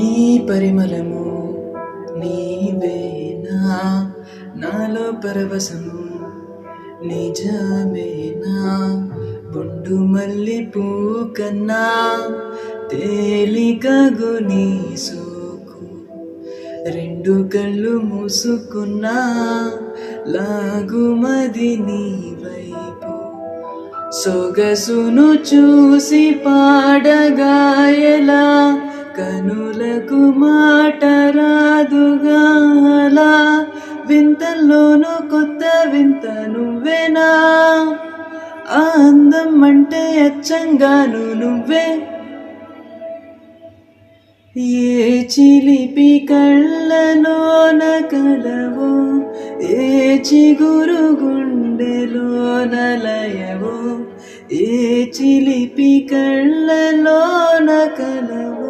ఈ పరిమళము నీవేనా, నాలో పరవశము నిజమేనా, బొండు మల్లి పూకన్నా తేలికగు నీ సోకు, రెండు కళ్ళు మూసుకున్నా లాగుమది నీ వైపు, సొగసును చూసి పాడగాయలా కనులకు మాట రాదుగా, అలా వింతల్లోనూ కొత్త వింత నువ్వేనా, ఆ అందం అంటే అచ్చంగాను నువ్వే. ఏ చిలిపి కళ్ళలోన కలవో, ఏ చిగురు గుండెలోన లయవో, ఏ చిలిపి కళ్ళలోన కలవో.